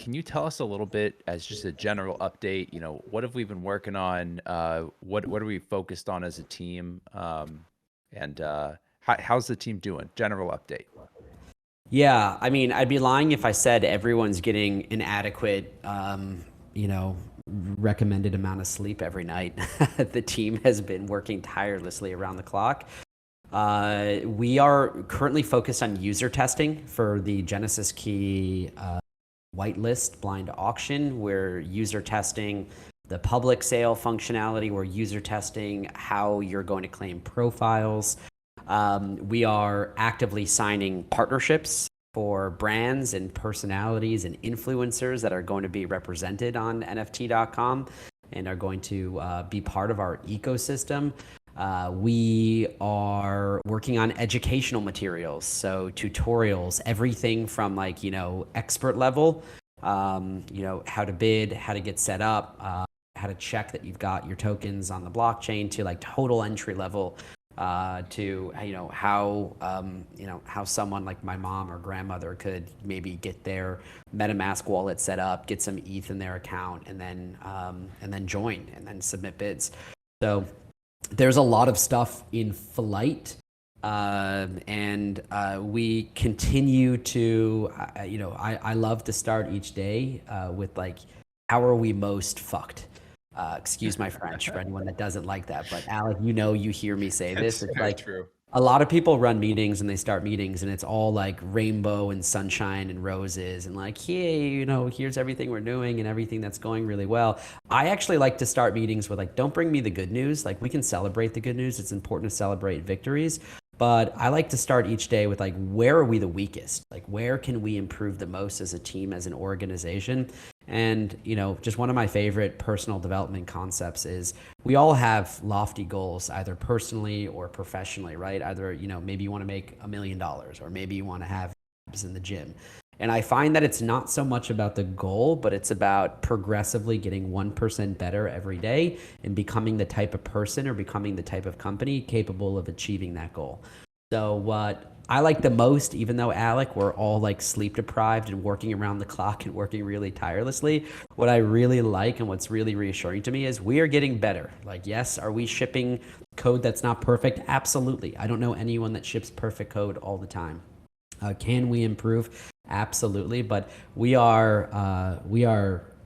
can you tell us a little bit as just a general update? What have we been working on? What are we focused on as a team? And how's the team doing? General update. Yeah, I mean, I'd be lying if I said everyone's getting an adequate, you know, recommended amount of sleep every night. The team has been working tirelessly around the clock. We are currently focused on user testing for the Genesis Key whitelist blind auction. We're user testing the public sale functionality. We're user testing how you're going to claim profiles. We are actively signing partnerships for brands and personalities and influencers that are going to be represented on NFT.com and are going to be part of our ecosystem. We are working on educational materials, so tutorials, everything from expert level, how to bid, how to get set up, how to check that you've got your tokens on the blockchain, to total entry level, to how someone like my mom or grandmother could maybe get their MetaMask wallet set up, get some ETH in their account, and then join and then submit bids. So there's a lot of stuff in flight, and we continue to, I love to start each day with how are we most fucked? Excuse my French for anyone that doesn't like that, but Alec, you hear me say this. It's very true. A lot of people run meetings and they start meetings and it's all rainbow and sunshine and roses and hey, here's everything we're doing and everything that's going really well. I actually like to start meetings with don't bring me the good news. We can celebrate the good news. It's important to celebrate victories. But I like to start each day with where are we the weakest? Where can we improve the most as a team, as an organization? And, just one of my favorite personal development concepts is we all have lofty goals, either personally or professionally, right? Either, maybe you want to make $1 million or maybe you want to have abs in the gym. And I find that it's not so much about the goal, but it's about progressively getting 1% better every day and becoming the type of person or becoming the type of company capable of achieving that goal. So what I like the most, even though Alec, we're all sleep deprived and working around the clock and working really tirelessly, what I really like and what's really reassuring to me is we are getting better. Yes, are we shipping code that's not perfect? Absolutely. I don't know anyone that ships perfect code all the time. Can we improve? Absolutely. But we are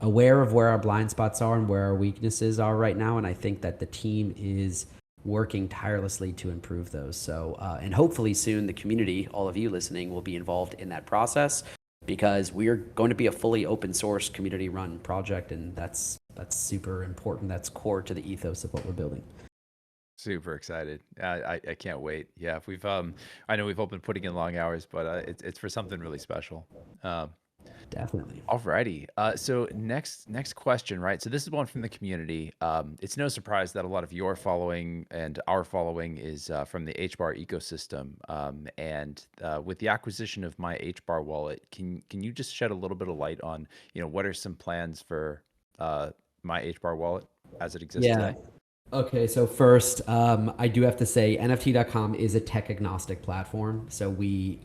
aware of where our blind spots are and where our weaknesses are right now. And I think that the team is working tirelessly to improve those. So, and hopefully soon the community, all of you listening, will be involved in that process, because we are going to be a fully open source community run project. And that's super important. That's core to the ethos of what we're building. Super excited. I can't wait. Yeah, I know we've all been putting in long hours, but it's for something really special. Definitely. Alrighty. So next question, right? So this is one from the community. It's no surprise that a lot of your following and our following is from the HBAR ecosystem. And with the acquisition of my HBAR wallet, can you just shed a little bit of light on, what are some plans for my HBAR wallet as it exists today? Okay, so first, I do have to say NFT.com is a tech agnostic platform. So we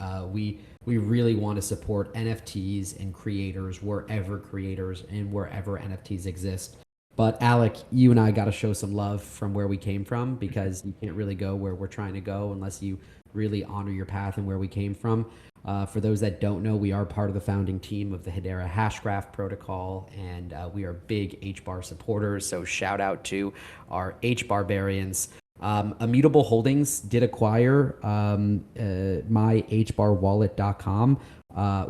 really want to support NFTs and creators and wherever NFTs exist. But Alec, you and I got to show some love from where we came from, because you can't really go where we're trying to go unless you really honor your path and where we came from. For those that don't know, we are part of the founding team of the Hedera Hashgraph protocol, and we are big HBAR supporters. So shout out to our HBARbarians. Immutable Holdings did acquire myhbarwallet.com,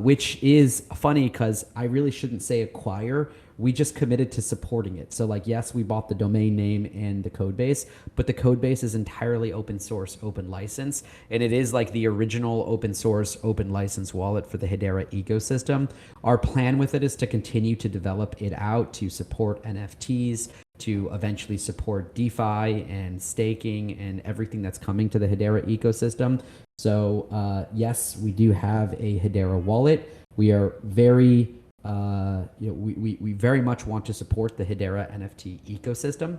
which is funny because I really shouldn't say acquire. We just committed to supporting it. So yes, we bought the domain name and the code base, but the code base is entirely open source, open license. And it is the original open source, open license wallet for the Hedera ecosystem. Our plan with it is to continue to develop it out to support NFTs, to eventually support DeFi and staking and everything that's coming to the Hedera ecosystem. So yes, we do have a Hedera wallet. We are very we very much want to support the Hedera NFT ecosystem,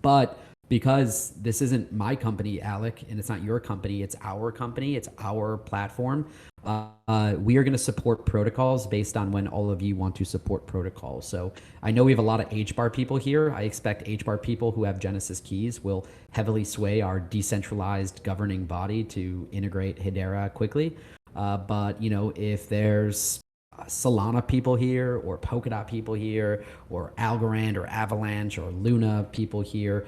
but because this isn't my company, Alec, and it's not your company. It's our company. It's our platform. We are going to support protocols based on when all of you want to support protocols. So I know we have a lot of HBAR people here. I expect HBAR people who have Genesis keys will heavily sway our decentralized governing body to integrate Hedera quickly. But if there's Solana people here, or Polkadot people here, or Algorand or Avalanche or Luna people here,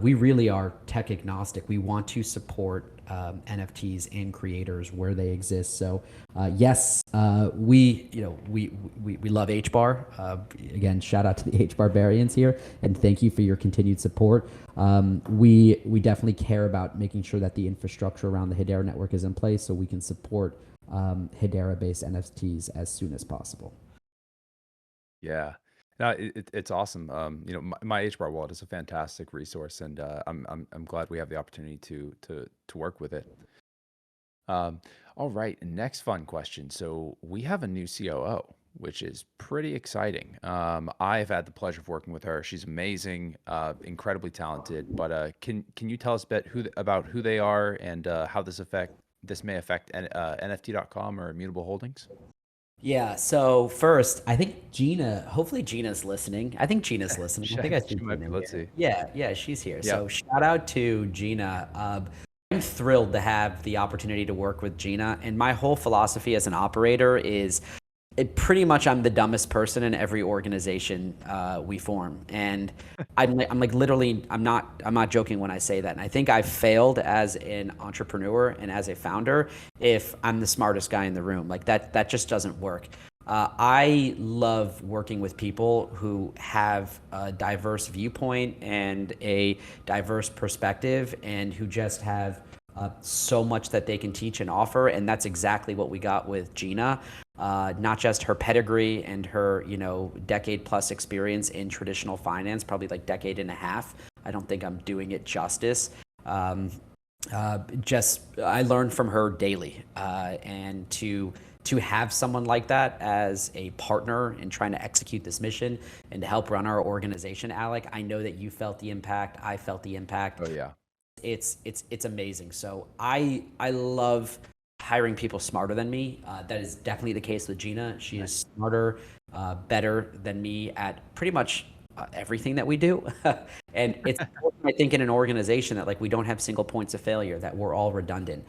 we really are tech agnostic. We want to support NFTs and creators where they exist. So yes, we love HBAR. Again, shout out to the HBARbarians here, and thank you for your continued support. We definitely care about making sure that the infrastructure around the Hedera network is in place so we can support Hedera-based NFTs as soon as possible. Yeah. No, it's awesome. My HBAR wallet is a fantastic resource, and I'm glad we have the opportunity to work with it. All right, next fun question. So we have a new COO, which is pretty exciting. I've had the pleasure of working with her. She's amazing, incredibly talented. But can you tell us a bit about who they are and how this may affect NFT.com or Immutable Holdings? Yeah. So first, I think hopefully Gina's listening. I think Gina's listening. I think I see She might Gina be. Let's here. see. Yeah, she's here. Yeah. So shout out to Gina. I'm thrilled to have the opportunity to work with Gina. And my whole philosophy as an operator is pretty much I'm the dumbest person in every organization we form. And I'm like literally, I'm not joking when I say that. And I think I've failed as an entrepreneur and as a founder if I'm the smartest guy in the room. Like that just doesn't work. I love working with people who have a diverse viewpoint and a diverse perspective, and who just have so much that they can teach and offer. And that's exactly what we got with Gina. Not just her pedigree and her, decade plus experience in traditional finance, probably like decade and a half. I don't think I'm doing it justice. I learn from her daily, and to have someone like that as a partner in trying to execute this mission and to help run our organization, Alec, I know that you felt the impact. I felt the impact. Oh yeah. It's amazing. So I love hiring people smarter than me. That is definitely the case with Gina. She is smarter, better than me at pretty much everything that we do. And it's important, I think, in an organization that like we don't have single points of failure, that we're all redundant.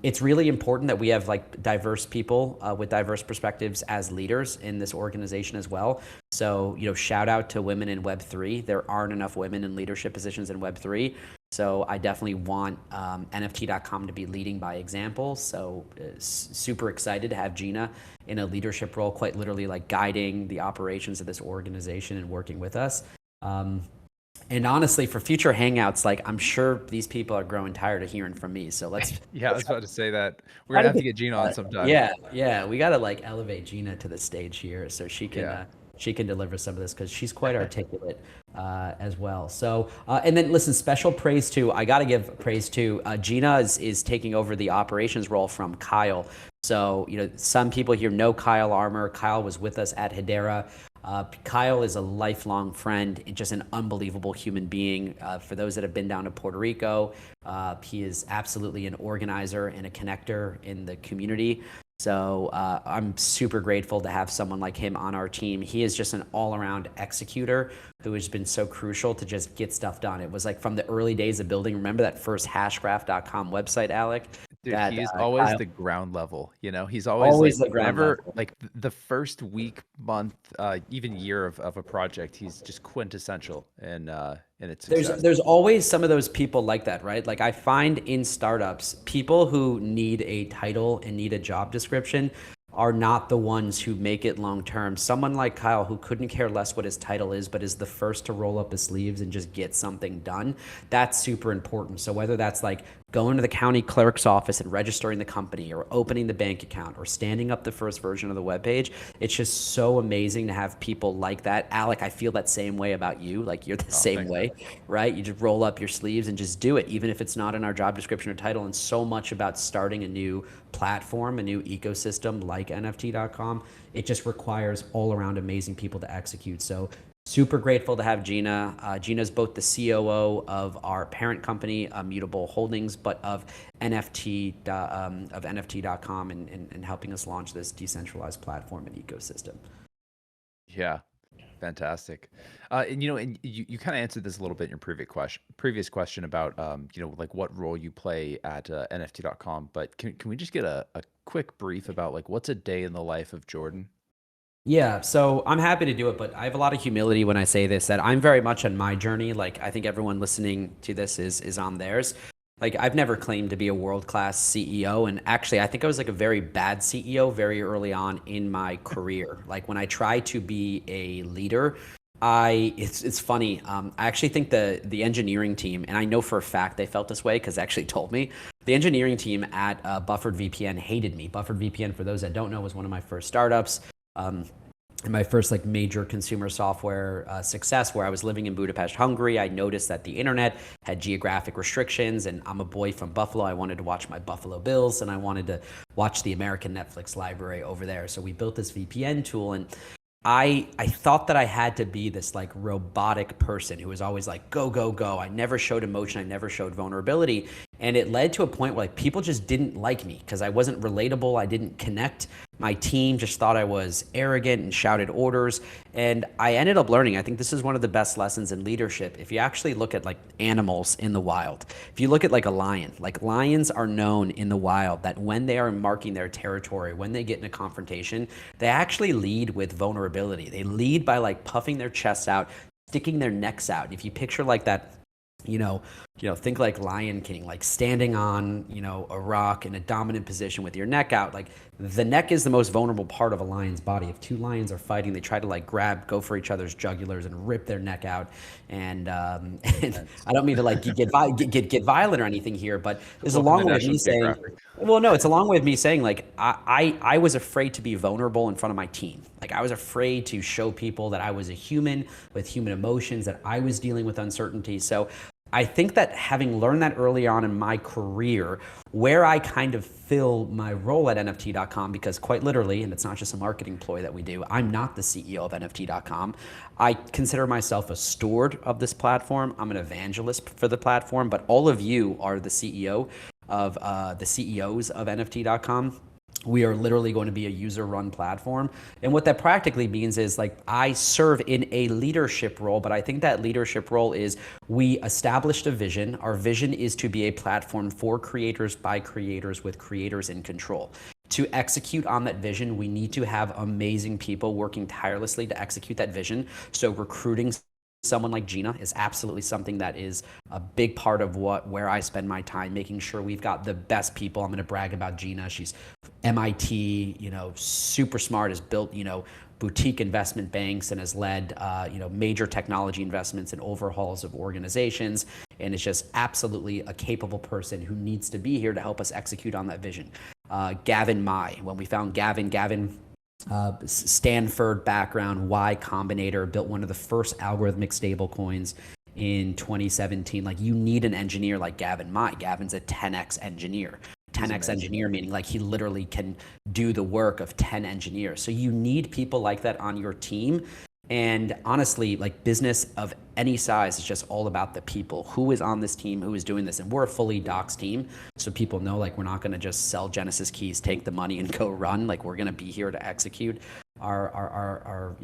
It's really important that we have like diverse people with diverse perspectives as leaders in this organization as well. So, shout out to women in Web3. There aren't enough women in leadership positions in Web3. So I definitely want NFT.com to be leading by example. So super excited to have Gina in a leadership role, quite literally like guiding the operations of this organization and working with us. And honestly, for future hangouts, like I'm sure these people are growing tired of hearing from me. So let's Yeah, I was about to say that. We're gonna have to get Gina on sometime. Yeah, we got to like elevate Gina to the stage here so she can she can deliver some of this, because she's quite articulate as well. So and then listen, special praise to, I got to give praise to Gina is taking over the operations role from Kyle. So some people here know Kyle Armour. Kyle was with us at Hedera. Kyle is a lifelong friend and just an unbelievable human being. For those that have been down to Puerto Rico, he is absolutely an organizer and a connector in the community. So I'm super grateful to have someone like him on our team. He is just an all-around executor who has been so crucial to just get stuff done. It was like from the early days of building, remember that first hashgraph.com website, Alec? Dude, he's always the ground level, he's always like, the ground whenever, level. like the first week, month, even year of a project, he's just quintessential in its success. There's always some of those people like that, right? Like I find in startups, people who need a title and need a job description are not the ones who make it long term. Someone like Kyle, who couldn't care less what his title is, but is the first to roll up his sleeves and just get something done, that's super important. So whether that's like going to the county clerk's office and registering the company, or opening the bank account, or standing up the first version of the webpage, it's just so amazing to have people like that. Alec, I feel that same way about you. Like you're the same way, right? You just roll up your sleeves and just do it, even if it's not in our job description or title. And so much about starting a new platform, a new ecosystem like NFT.com, it just requires all around amazing people to execute. So Super grateful to have Gina. Gina's both the COO of our parent company, Mutable Holdings, but of NFT.com and helping us launch this decentralized platform and ecosystem. Yeah. Fantastic. And and you kind of answered this a little bit in your previous question about like what role you play at NFT.com. But can we just get a quick brief about like what's a day in the life of Jordan? Yeah, so I'm happy to do it, but I have a lot of humility when I say this, that I'm very much on my journey. Like I think everyone listening to this is on theirs. Like I've never claimed to be a world-class CEO, and actually I think I was like a very bad CEO very early on in my career. Like when I tried to be a leader, it's funny. I actually think the engineering team, and I know for a fact they felt this way because they actually told me. The engineering team at Buffered VPN hated me. Buffered VPN, for those that don't know, was one of my first startups. In my first like major consumer software success, where I was living in Budapest, Hungary, I noticed that the internet had geographic restrictions, and I'm a boy from Buffalo. I wanted to watch my Buffalo Bills, and I wanted to watch the American Netflix library over there. So we built this VPN tool, and I thought that I had to be this like robotic person who was always like go go go. I never showed emotion. I never showed vulnerability, and it led to a point where like people just didn't like me because I wasn't relatable. I didn't connect. My team just thought I was arrogant and shouted orders. And I ended up learning, I think this is one of the best lessons in leadership. If you actually look at like animals in the wild, if you look at like a lion, like lions are known in the wild that when they are marking their territory, when they get in a confrontation, they actually lead with vulnerability. They lead by like puffing their chests out, sticking their necks out. If you picture like that, think like Lion King, like standing on, a rock in a dominant position with your neck out. Like the neck is the most vulnerable part of a lion's body. If two lions are fighting, they try to like go for each other's jugulars and rip their neck out. And, and I don't mean to like get violent or anything here, but there's a long way of me saying, well, no, it's a long way of me saying like I was afraid to be vulnerable in front of my team. Like I was afraid to show people that I was a human with human emotions, that I was dealing with uncertainty. So I think that having learned that early on in my career, where I kind of fill my role at NFT.com, because quite literally, and it's not just a marketing ploy that we do, I'm not the CEO of NFT.com. I consider myself a steward of this platform. I'm an evangelist for the platform, but all of you are the CEO of the CEOs of NFT.com. We are literally going to be a user-run platform. And what that practically means is like I serve in a leadership role, but I think that leadership role is we established a vision. Our vision is to be a platform for creators by creators with creators in control. To execute on that vision, we need to have amazing people working tirelessly to execute that vision. So recruiting someone like Gina is absolutely something that is a big part of where I spend my time, making sure we've got the best people. I'm going to brag about Gina. She's MIT, super smart, has built, boutique investment banks and has led, major technology investments and overhauls of organizations. And is just absolutely a capable person who needs to be here to help us execute on that vision. Gavin Mai, when we found Gavin, Stanford background, Y Combinator, built one of the first algorithmic stable coins in 2017. Like you need an engineer like Gavin Mai. Gavin's a 10x engineer. 10x engineer meaning like he literally can do the work of 10 engineers. So you need people like that on your team. And honestly, like business of any size is just all about the people. Who is on this team? Who is doing this? And we're a fully docs team. So people know like we're not going to just sell Genesis keys, take the money and go run. Like we're going to be here to execute. Our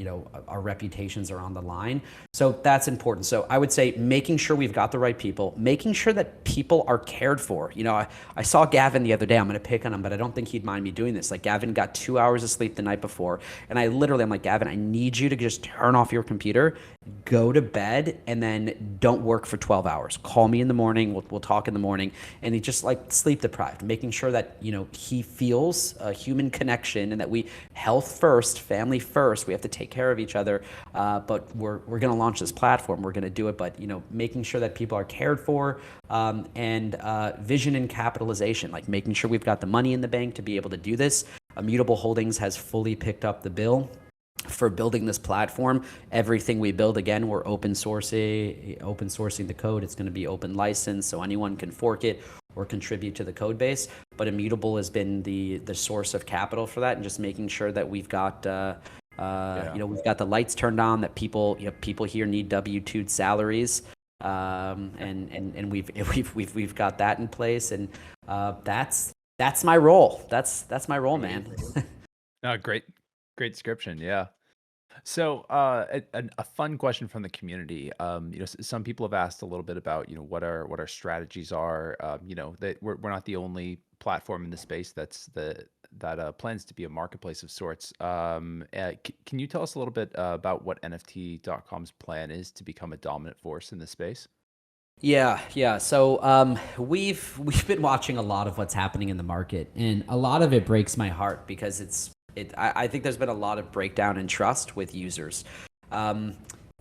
reputations are on the line. So that's important. So I would say making sure we've got the right people, making sure that people are cared for. I saw Gavin the other day. I'm going to pick on him, but I don't think he'd mind me doing this. Like Gavin got 2 hours of sleep the night before. And I'm like, Gavin, I need you to just turn off your computer, go to bed, and then don't work for 12 hours. Call me in the morning. We'll talk in the morning. And he just like sleep deprived, making sure that, he feels a human connection and that we health first, family first. We have to take care of each other, but we're going to launch this platform. We're going to do it, but making sure that people are cared for, and vision and capitalization, like making sure we've got the money in the bank to be able to do this. Mutable Holdings has fully picked up the bill for building this platform. Everything we build, again, we're open sourcing the code. It's going to be open license, so anyone can fork it or contribute to the code base. But Immutable has been the source of capital for that, and just making sure that we've got Yeah. We've got the lights turned on that people here need W-2 salaries. And we've got that in place. And that's my role. That's my role, man. Amazing. No, great description. Yeah. So, a fun question from the community. Some people have asked a little bit about, what our strategies are. That we're not the only platform in the space that plans to be a marketplace of sorts. Can you tell us a little bit about what NFT.com's plan is to become a dominant force in this space? Yeah. So we've been watching a lot of what's happening in the market, and a lot of it breaks my heart because I think there's been a lot of breakdown in trust with users. Um,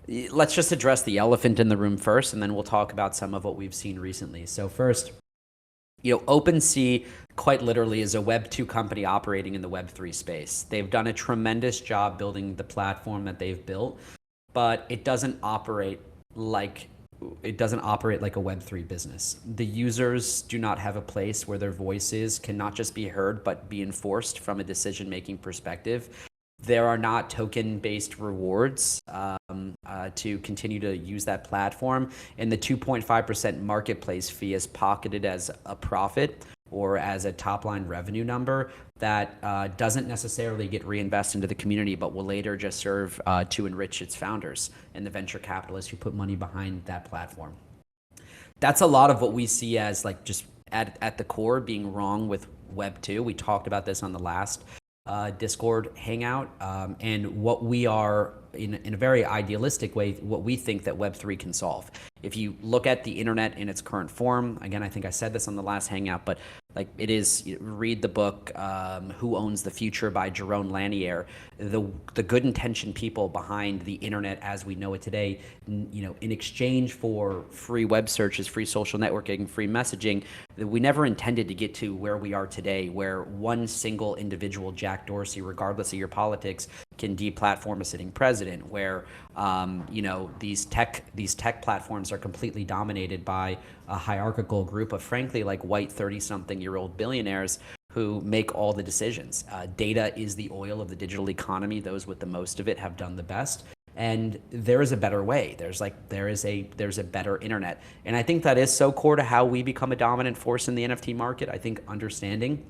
let's just address the elephant in the room first, and then we'll talk about some of what we've seen recently. So first, OpenSea quite literally is a Web2 company operating in the Web3 space. They've done a tremendous job building the platform that they've built, but it doesn't operate like a Web3 business. The users do not have a place where their voices can not just be heard, but be enforced from a decision-making perspective. There are not token-based rewards to continue to use that platform, and the 2.5% marketplace fee is pocketed as a profit or as a top-line revenue number that doesn't necessarily get reinvested into the community, but will later just serve to enrich its founders and the venture capitalists who put money behind that platform. That's a lot of what we see as like just at the core being wrong with Web 2. We talked about this on the last Discord hangout, and what we are in a very idealistic way, what we think that Web3 can solve. If you look at the internet in its current form, again, I think I said this on the last hangout, but like it is, read the book Who Owns the Future by Jerome Lanier. The good intentioned people behind the internet as we know it today, in exchange for free web searches, free social networking, free messaging, that we never intended to get to where we are today, where one single individual, Jack Dorsey, regardless of your politics, can deplatform a sitting president, where these tech platforms are completely dominated by a hierarchical group of, frankly, like white 30-something-year-old billionaires who make all the decisions. Data is the oil of the digital economy. Those with the most of it have done the best. And there is a better way. There's a better internet. And I think that is so core to how we become a dominant force in the NFT market. I think understanding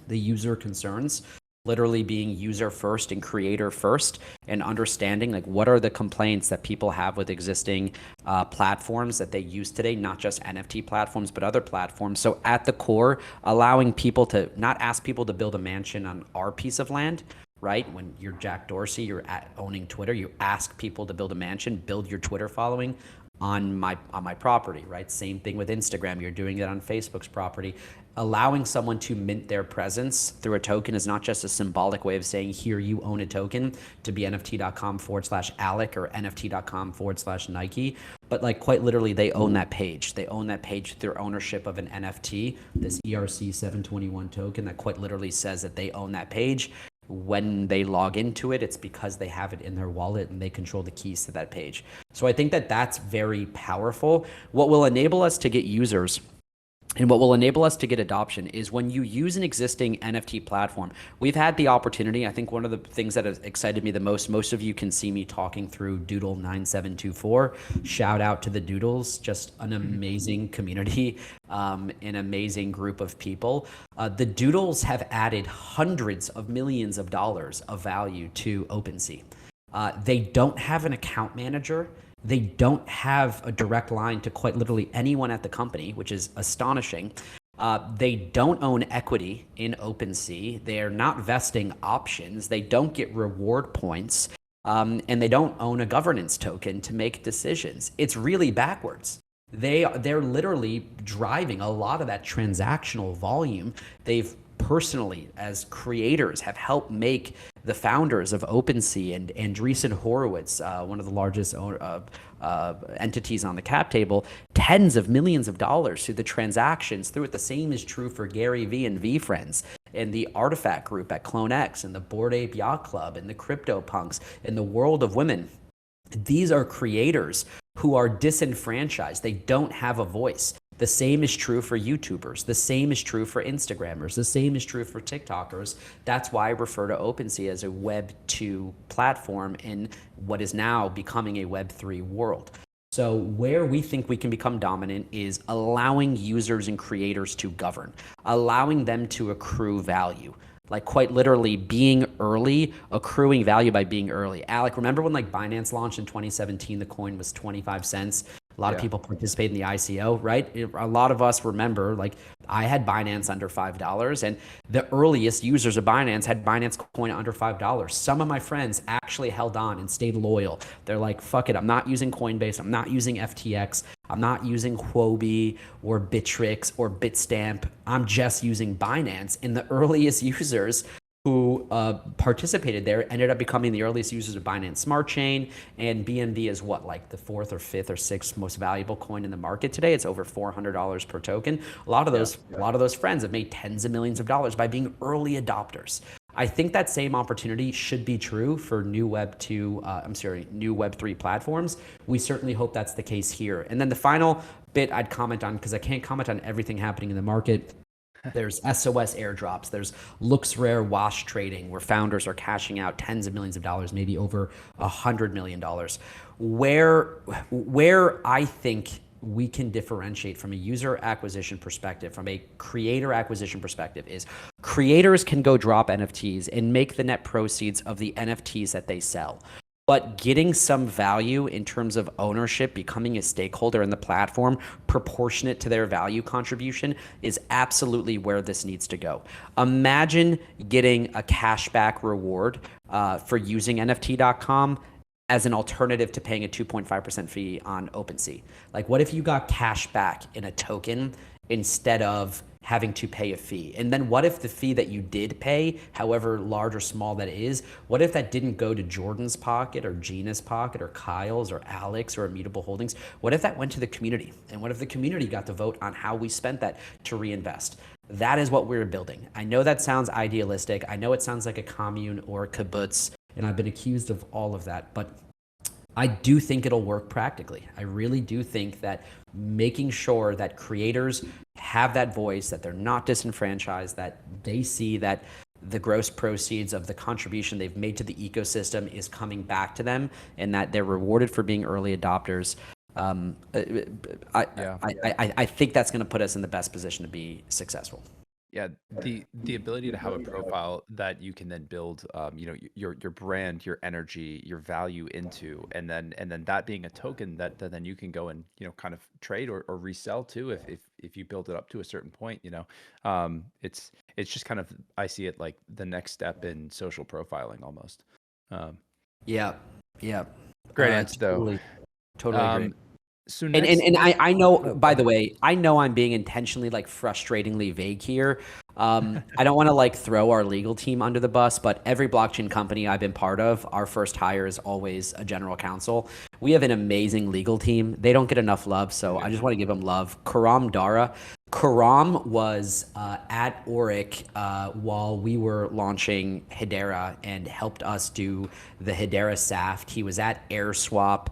the user concerns, literally being user first and creator first, and understanding like what are the complaints that people have with existing platforms that they use today, not just NFT platforms, but other platforms. So at the core, allowing people to not ask people to build a mansion on our piece of land, right? When you're Jack Dorsey, you're owning Twitter, you ask people to build a mansion, build your Twitter following on my property, right? Same thing with Instagram. You're doing it on Facebook's property. Allowing someone to mint their presence through a token is not just a symbolic way of saying, here, you own a token, to be NFT.com/Alec or NFT.com/Nike. But like quite literally, they own that page. They own that page through ownership of an NFT, this ERC 721 token that quite literally says that they own that page. When they log into it, it's because they have it in their wallet and they control the keys to that page. So I think that that's very powerful. What will enable us to get users and what will enable us to get adoption is when you use an existing NFT platform. We've had the opportunity, I think one of the things that has excited me the most of you can see me talking through Doodle 9724. Shout out to the Doodles, just an amazing community, an amazing group of people. The Doodles have added hundreds of millions of dollars of value to OpenSea. They don't have an account manager. They don't have a direct line to quite literally anyone at the company, which is astonishing. They don't own equity in OpenSea. They're not vesting options. They don't get reward points. And they don't own a governance token to make decisions. It's really backwards. They're literally driving a lot of that transactional volume. They've personally, as creators, have helped make the founders of OpenSea and Andreessen Horowitz, one of the largest entities on the cap table, tens of millions of dollars through the transactions through it. The same is true for Gary Vee and VeeFriends and the Artifact Group at CloneX and the Bored Ape Yacht Club and the CryptoPunks and the World of Women. These are creators who are disenfranchised. They don't have a voice. The same is true for YouTubers. The same is true for Instagrammers. The same is true for TikTokers. That's why I refer to OpenSea as a Web 2 platform in what is now becoming a Web 3 world. So where we think we can become dominant is allowing users and creators to govern, allowing them to accrue value. Like quite literally being early, accruing value by being early. Alec, remember when like Binance launched in 2017, the coin was 25 cents? A lot of people participated in the ICO, right? A lot of us remember, like I had Binance under $5 and the earliest users of Binance had Binance coin under $5. Some of my friends actually held on and stayed loyal. They're like, fuck it, I'm not using Coinbase, I'm not using FTX, I'm not using Huobi or Bittrex or Bitstamp, I'm just using Binance. And the earliest users who participated there ended up becoming the earliest users of Binance Smart Chain, and BNB is what, like the fourth or fifth or sixth most valuable coin in the market today. It's over $400 per token. A lot of those friends have made tens of millions of dollars by being early adopters. I think that same opportunity should be true for new Web 3 platforms. We certainly hope that's the case here. And then the final bit I'd comment on, because I can't comment on everything happening in the market. There's SOS airdrops. There's LooksRare wash trading, where founders are cashing out tens of millions of dollars, maybe over $100 million. Where I think we can differentiate from a user acquisition perspective, from a creator acquisition perspective, is creators can go drop NFTs and make the net proceeds of the NFTs that they sell. But getting some value in terms of ownership, becoming a stakeholder in the platform, proportionate to their value contribution, is absolutely where this needs to go. Imagine getting a cashback reward for using NFT.com as an alternative to paying a 2.5% fee on OpenSea. Like, what if you got cash back in a token instead of having to pay a fee? And then what if the fee that you did pay, however large or small that is, what if that didn't go to Jordan's pocket or Gina's pocket or Kyle's or Alex or Immutable Holdings? What if that went to the community? And what if the community got to vote on how we spent that to reinvest? That is what we're building. I know that sounds idealistic. I know it sounds like a commune or a kibbutz, and I've been accused of all of that, but I do think it'll work practically. I really do think that making sure that creators have that voice, that they're not disenfranchised, that they see that the gross proceeds of the contribution they've made to the ecosystem is coming back to them, and that they're rewarded for being early adopters. I think that's going to put us in the best position to be successful. Yeah, the ability to have a profile that you can then build, your brand, your energy, your value into, and then that being a token that then you can go and kind of trade or resell too if you build it up to a certain point. It's just kind of, I see it like the next step in social profiling almost. Yeah. Great answer though. Totally agree. So and I know, by the way, I know I'm being intentionally like frustratingly vague here. I don't want to like throw our legal team under the bus, but every blockchain company I've been part of, our first hire is always a general counsel. We have an amazing legal team. They don't get enough love, so I just want to give them love. Karam Dara. Karam was at Oric while we were launching Hedera and helped us do the Hedera SAFT. He was at AirSwap.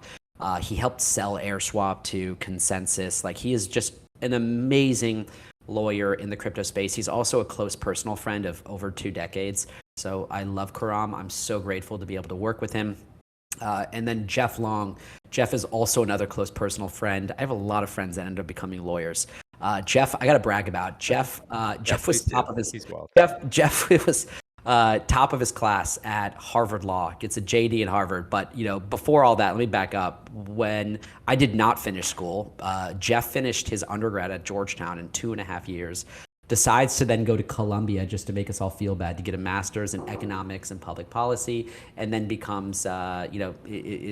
He helped sell AirSwap to Consensus. Like, he is just an amazing lawyer in the crypto space. He's also a close personal friend of over 2 decades. So I love Karam. I'm so grateful to be able to work with him. And then Jeff Long. Jeff is also another close personal friend. I have a lot of friends that end up becoming lawyers. Jeff, I got to brag about. Jeff was top of his. Jeff was top of his class at Harvard Law, gets a JD at Harvard. But before all that, let me back up. When I did not finish school, Jeff finished his undergrad at Georgetown in 2.5 years, decides to then go to Columbia just to make us all feel bad, to get a master's in economics and public policy, and then becomes and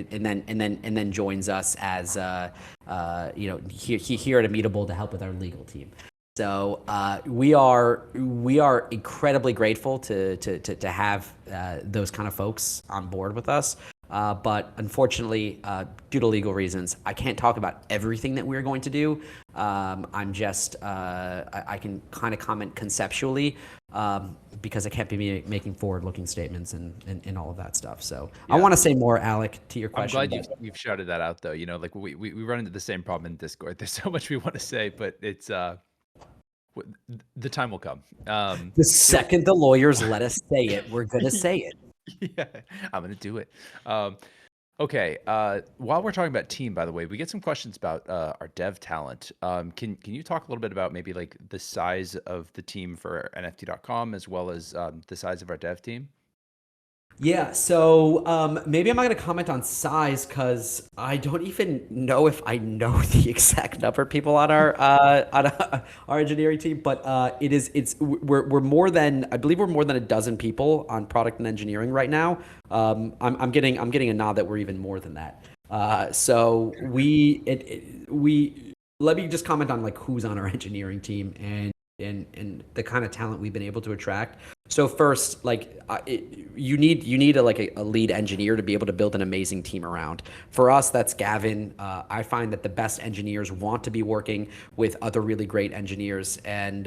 then joins us as here at Immutable to help with our legal team. So we are incredibly grateful to have those kind of folks on board with us. But unfortunately, due to legal reasons, I can't talk about everything that we're going to do. I can kind of comment conceptually because I can't be making forward-looking statements and all of that stuff. So I Yeah. want to say more, Alec, to your I'm question. glad you've shouted that out though. You know, like we run into the same problem in Discord. There's so much we want to say, but it's the time will come. The You know, second the lawyers let us say it, we're going to say it. yeah, I'm gonna do it. Okay. While we're talking about team, by the way, we get some questions about our dev talent. Can you talk a little bit about maybe like the size of the team for NFT.com as well as the size of our dev team? Yeah, so maybe I'm not going to comment on size because I don't even know if I know the exact number of people on our engineering team. But we're more than, I believe we're more than a dozen people on product and engineering right now. I'm getting a nod that we're even more than that. So we let me just comment on like who's on our engineering team and the kind of talent we've been able to attract. So first, like you need a lead engineer to be able to build an amazing team around. For us, that's Gavin. I find that the best engineers want to be working with other really great engineers, and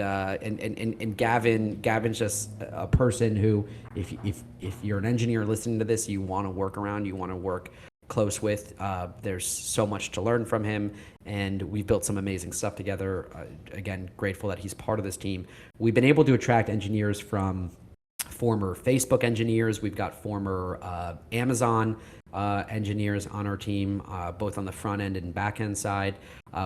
Gavin's just a person who, if you're an engineer listening to this, you want to work around, you want to work close with. There's so much to learn from him, and we've built some amazing stuff together. Again, grateful that he's part of this team. We've been able to attract engineers from former Facebook engineers. We've got former Amazon engineers on our team, both on the front end and back end side.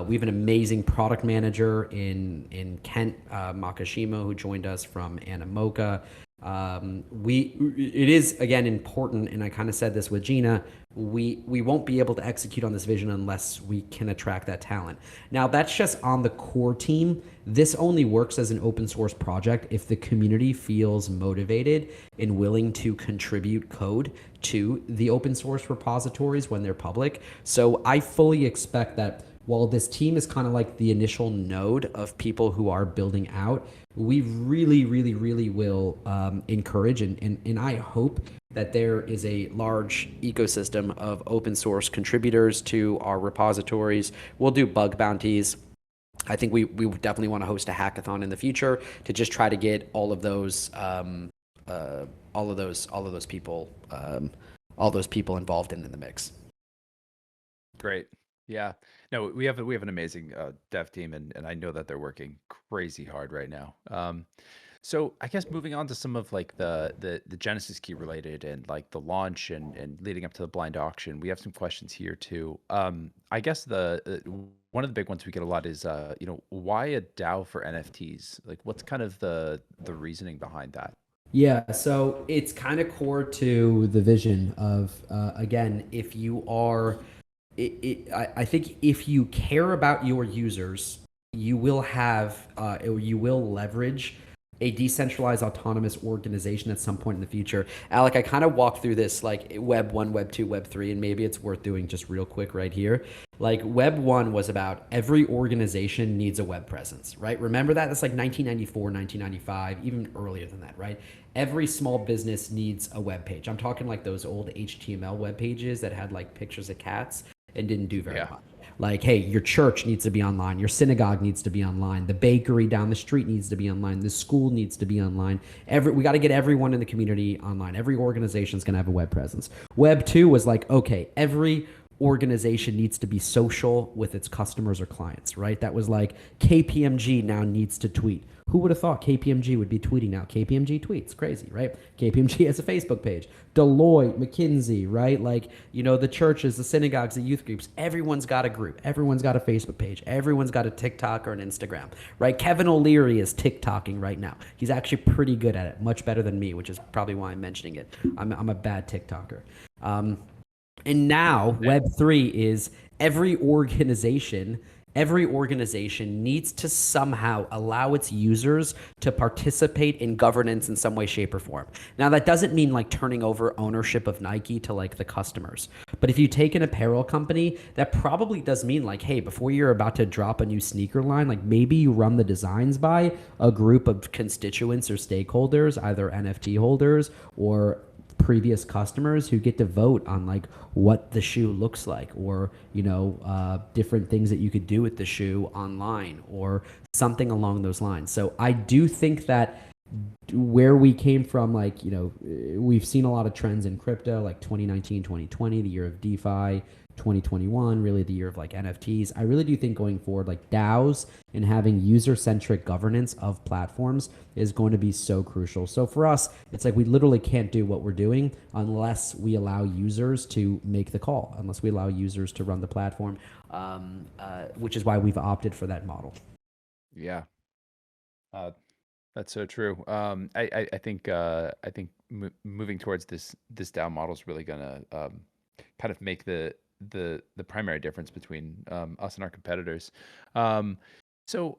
We have an amazing product manager in Kent Makashima, who joined us from Animoca. It is again important, and I kind of said this with Gina. We won't be able to execute on this vision unless we can attract that talent. Now that's just on the core team. This only works as an open source project if the community feels motivated and willing to contribute code to the open source repositories when they're public. So I fully expect that while this team is kind of like the initial node of people who are building out, we really, really, really will encourage and I hope that there is a large ecosystem of open source contributors to our repositories. We'll do bug bounties. I think we definitely want to host a hackathon in the future to just try to get all of those people involved in the mix. Great. Yeah. No, we have an amazing dev team, and I know that they're working crazy hard right now. So I guess moving on to some of like the Genesis key related and like the launch and leading up to the blind auction, we have some questions here too. I guess the one of the big ones we get a lot is why a DAO for NFTs? Like what's kind of the reasoning behind that? Yeah, so it's kind of core to the vision of again, if you are I think if you care about your users, you will have, you will leverage a decentralized autonomous organization at some point in the future. Alec, I kind of walked through this like Web 1, Web 2, Web 3, and maybe it's worth doing just real quick right here. Like Web 1 was about every organization needs a web presence, right? Remember that? That's like 1994, 1995, even earlier than that, right? Every small business needs a web page. I'm talking like those old HTML web pages that had like pictures of cats and didn't do very much. Like, hey, your church needs to be online. Your synagogue needs to be online. The bakery down the street needs to be online. The school needs to be online. We got to get everyone in the community online. Every organization is going to have a web presence. Web 2 was like, okay, every organization needs to be social with its customers or clients, right? That was like KPMG now needs to tweet. Who would have thought KPMG would be tweeting now? KPMG tweets, crazy, right? KPMG has a Facebook page. Deloitte, McKinsey, right? Like, the churches, the synagogues, the youth groups, everyone's got a group. Everyone's got a Facebook page. Everyone's got a TikTok or an Instagram, right? Kevin O'Leary is TikToking right now. He's actually pretty good at it, much better than me, which is probably why I'm mentioning it. I'm a bad TikToker. And now Web3 is every organization needs to somehow allow its users to participate in governance in some way, shape, or form. Now, that doesn't mean like turning over ownership of Nike to like the customers. But if you take an apparel company, that probably does mean like, hey, before you're about to drop a new sneaker line, like maybe you run the designs by a group of constituents or stakeholders, either NFT holders or previous customers who get to vote on like what the shoe looks like, or different things that you could do with the shoe online or something along those lines. So I do think that where we came from, like, we've seen a lot of trends in crypto, like 2019, 2020, the year of DeFi, 2021, really the year of like NFTs. I really do think going forward, like DAOs and having user-centric governance of platforms is going to be so crucial. So for us, it's like we literally can't do what we're doing unless we allow users to make the call, unless we allow users to run the platform, which is why we've opted for that model. Yeah. That's so true. I think moving towards this DAO model is really gonna kind of make the primary difference between us and our competitors. So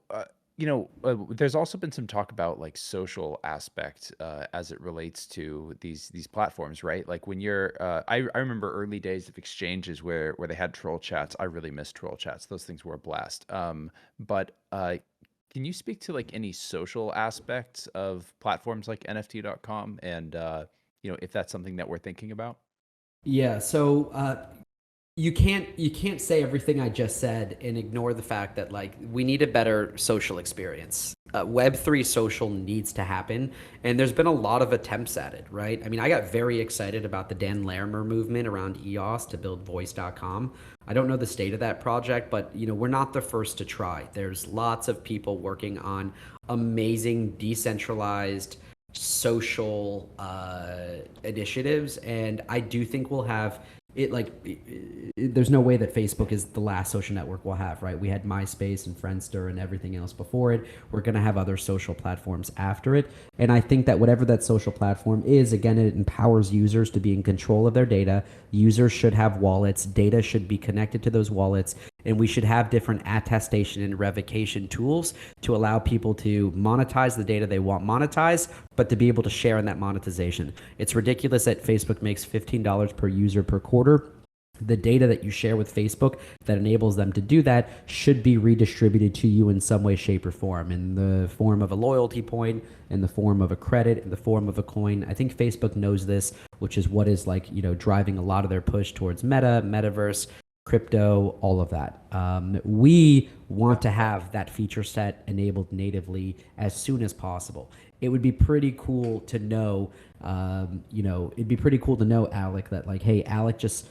there's also been some talk about like social aspect as it relates to these platforms, right? Like when you're, I remember early days of exchanges where they had troll chats. I really miss troll chats. Those things were a blast. But can you speak to like any social aspects of platforms like NFT.com and if that's something that we're thinking about? Yeah. So you can't say everything I just said and ignore the fact that like we need a better social experience. Web3 social needs to happen, and there's been a lot of attempts at it, right? I mean, I got very excited about the Dan Larimer movement around EOS to build Voice.com. I don't know the state of that project, but we're not the first to try. There's lots of people working on amazing decentralized social initiatives, and I do think we'll have it. There's no way that Facebook is the last social network we'll have, right? We had MySpace and Friendster and everything else before it. We're going to have other social platforms after it. And I think that whatever that social platform is, again, it empowers users to be in control of their data. Users should have wallets. Data should be connected to those wallets. And we should have different attestation and revocation tools to allow people to monetize the data they want monetized, but to be able to share in that monetization. It's ridiculous that Facebook makes $15 per user per quarter. The data that you share with Facebook that enables them to do that should be redistributed to you in some way, shape, or form, in the form of a loyalty point, in the form of a credit, in the form of a coin. I think Facebook knows this, which is what is driving a lot of their push towards metaverse, crypto, all of that. We want to have that feature set enabled natively as soon as possible. It would be pretty cool to know, it'd be pretty cool to know, Alec, that hey, Alec just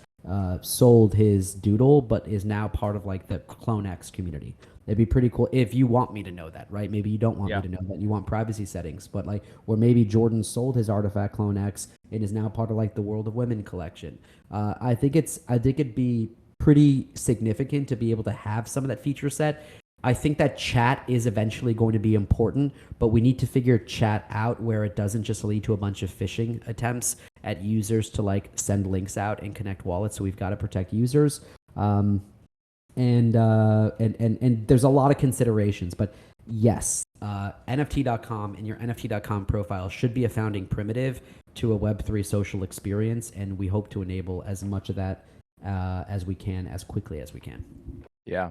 sold his doodle, but is now part of the Clone X community. It'd be pretty cool if you want me to know that, right? Maybe you don't want me to know that. You want privacy settings, but or maybe Jordan sold his artifact Clone X and is now part of the World of Women collection. I think it'd be pretty significant to be able to have some of that feature set. I think that chat is eventually going to be important, but we need to figure chat out where it doesn't just lead to a bunch of phishing attempts at users to send links out and connect wallets. So we've got to protect users. And there's a lot of considerations, but yes, NFT.com and your NFT.com profile should be a founding primitive to a Web3 social experience, and we hope to enable as much of that as we can, as quickly as we can. Yeah.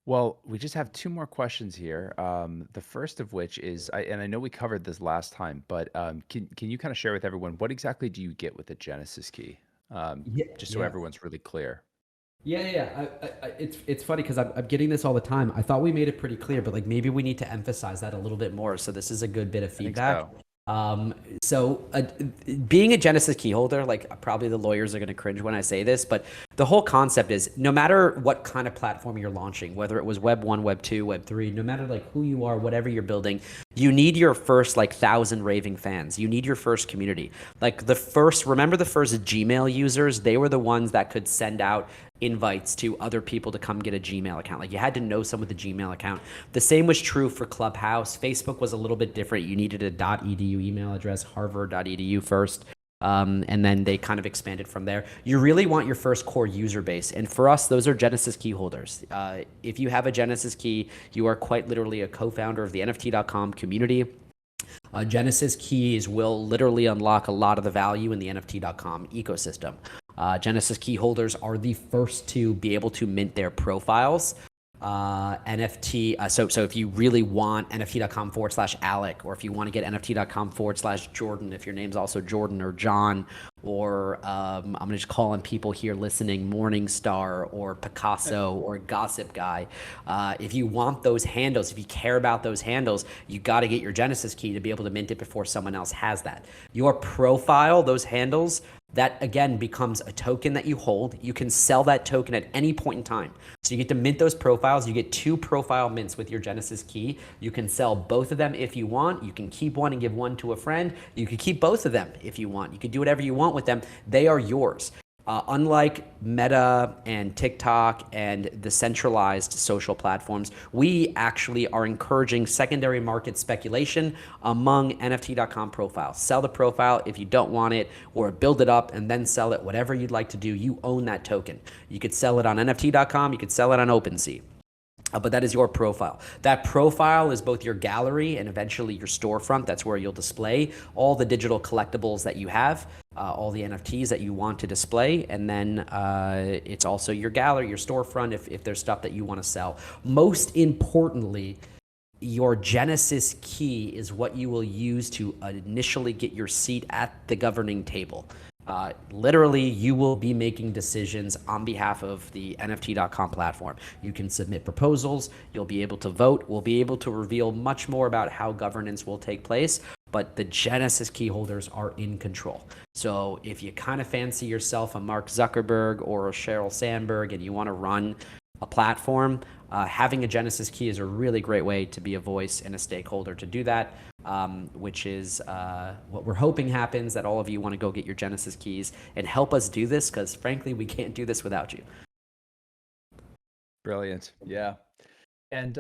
Well, we just have two more questions here. The first of which is, and I know we covered this last time, but can you kind of share with everyone what exactly do you get with a Genesis key? Just so everyone's really clear. Yeah. It's funny because I'm getting this all the time. I thought we made it pretty clear, but maybe we need to emphasize that a little bit more. So this is a good bit of feedback. Being a Genesis key holder, probably the lawyers are going to cringe when I say this, but the whole concept is no matter what kind of platform you're launching, whether it was Web 1, Web 2, Web 3, no matter who you are, whatever you're building, you need your first 1,000 raving fans. You need your first community. Remember the first Gmail users? They were the ones that could send out invites to other people to come get a Gmail account. You had to know someone with a Gmail account. The same was true for Clubhouse. Facebook was a little bit different. You needed a .edu email address, harvard.edu first. And then they kind of expanded from there. You really want your first core user base. And for us, those are Genesis key holders. If you have a Genesis key, you are quite literally a co-founder of the NFT.com community. Genesis keys will literally unlock a lot of the value in the NFT.com ecosystem. Genesis key holders are the first to be able to mint their profiles. NFT. So if you really want NFT.com/Alec, or if you want to get NFT.com/Jordan, if your name's also Jordan or John, or I'm going to just call on people here listening, Morningstar or Picasso or Gossip Guy. If you want those handles, if you care about those handles, you got to get your Genesis key to be able to mint it before someone else has that. Your profile, those handles, that again becomes a token that you hold. You can sell that token at any point in time. So you get to mint those profiles. You get 2 profile mints with your Genesis key. You can sell both of them if you want. You can keep one and give one to a friend. You can keep both of them if you want. You can do whatever you want with them. They are yours. Unlike Meta and TikTok and the centralized social platforms, we actually are encouraging secondary market speculation among NFT.com profiles. Sell the profile if you don't want it, or build it up and then sell it. Whatever you'd like to do, you own that token. You could sell it on NFT.com, you could sell it on OpenSea. But that is your profile. That profile is both your gallery and eventually your storefront. That's where you'll display all the digital collectibles that you have, all the NFTs that you want to display. And then it's also your gallery, your storefront, if there's stuff that you want to sell. Most importantly, your Genesis key is what you will use to initially get your seat at the governing table. Literally, you will be making decisions on behalf of the NFT.com platform. You can submit proposals, you'll be able to vote, we'll be able to reveal much more about how governance will take place, but the Genesis key holders are in control. So if you kind of fancy yourself a Mark Zuckerberg or a Sheryl Sandberg and you want to run a platform, having a Genesis key is a really great way to be a voice and a stakeholder to do that, which is what we're hoping happens, that all of you want to go get your Genesis keys and help us do this, because frankly, we can't do this without you. Brilliant. Yeah. And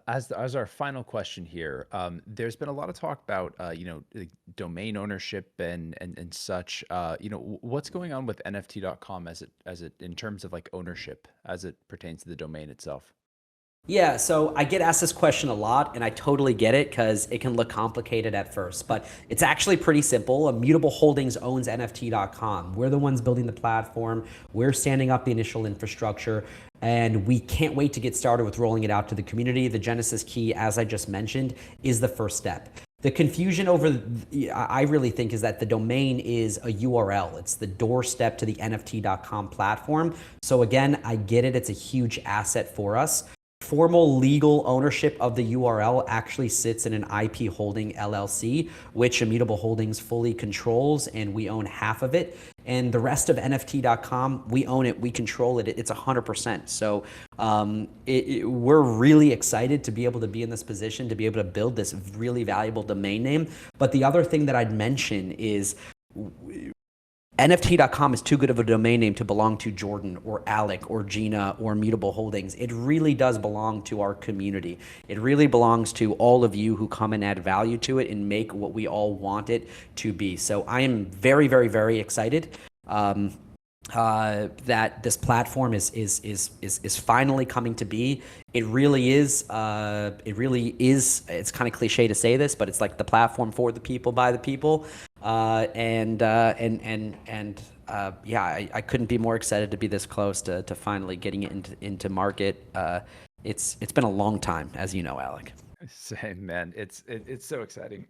as our final question here, there's been a lot of talk about like domain ownership and such. What's going on with NFT.com as it in terms of like ownership as it pertains to the domain itself? Yeah, so I get asked this question a lot, and I totally get it because it can look complicated at first, but it's actually pretty simple. Immutable Holdings owns NFT.com. We're the ones building the platform. We're standing up the initial infrastructure, and we can't wait to get started with rolling it out to the community. The Genesis key, as I just mentioned, is the first step. The confusion I really think, is that the domain is a URL. It's the doorstep to the NFT.com platform. So again, I get it. It's a huge asset for us. Formal legal ownership of the URL actually sits in an IP holding LLC, which Immutable Holdings fully controls, and we own half of it. And the rest of NFT.com, we own it, we control it. It's 100%. So we're really excited to be able to be in this position, to be able to build this really valuable domain name. But the other thing that I'd mention is NFT.com is too good of a domain name to belong to Jordan or Alec or Gina or Immutable Holdings. It really does belong to our community. It really belongs to all of you who come and add value to it and make what we all want it to be. So I am very, very, very excited that this platform is finally coming to be. It really is. It's kind of cliche to say this, but it's like the platform for the people, by the people. I couldn't be more excited to be this close to finally getting it into market. It's been a long time, as you know, Alec. Same, man. It's so exciting.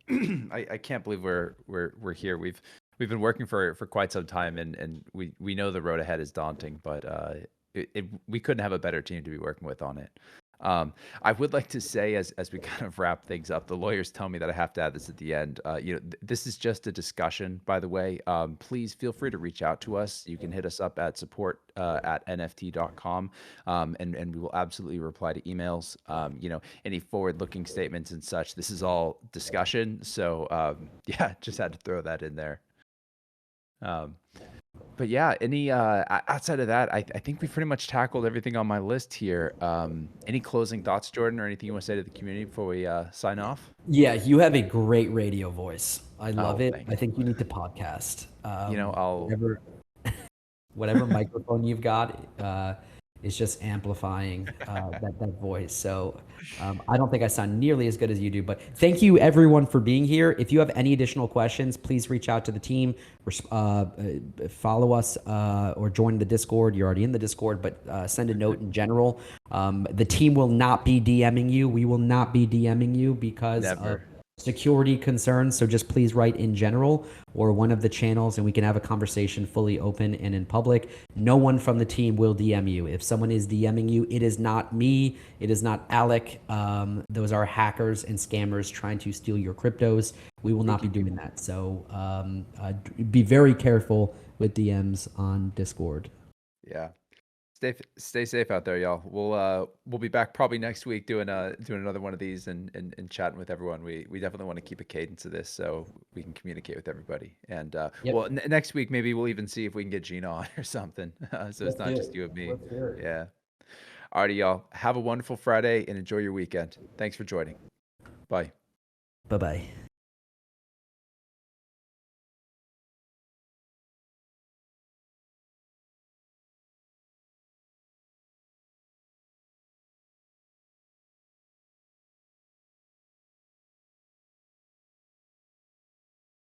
I can't believe we're here. We've been working for quite some time, and we know the road ahead is daunting, but we couldn't have a better team to be working with on it. I would like to say, as we kind of wrap things up, the lawyers tell me that I have to add this at the end. This is just a discussion, by the way. Please feel free to reach out to us. You can hit us up at support@nft.com, and we will absolutely reply to emails. Any forward-looking statements and such. This is all discussion, so just had to throw that in there. But yeah, any outside of that, I think we pretty much tackled everything on my list here. Any closing thoughts, Jordan, or anything you want to say to the community before we sign off? Yeah, you have a great radio voice. I love it. Thank I think you need to podcast. I'll whatever microphone you've got, is just amplifying that voice. So I don't think I sound nearly as good as you do, but thank you everyone for being here. If you have any additional questions, please reach out to the team, follow us or join the Discord. You're already in the Discord, but send a note in general. The team will not be DMing you. We will not be DMing you because of Never. security concerns. So just please write in general or one of the channels and we can have a conversation fully open and in public. No one from the team will DM you. If someone is DMing you, it is not me. It is not Alec. Those are hackers and scammers trying to steal your cryptos. We will not be doing that. So be very careful with DMs on Discord. Yeah. Stay safe out there, y'all. We'll be back probably next week doing another one of these and chatting with everyone. We definitely want to keep a cadence of this so we can communicate with everybody. And Yep. well, next week maybe we'll even see if we can get Gina on or something. So it's not just you and me. Let's hear it. Yeah. Alrighty, y'all. Have a wonderful Friday and enjoy your weekend. Thanks for joining. Bye. Bye-bye.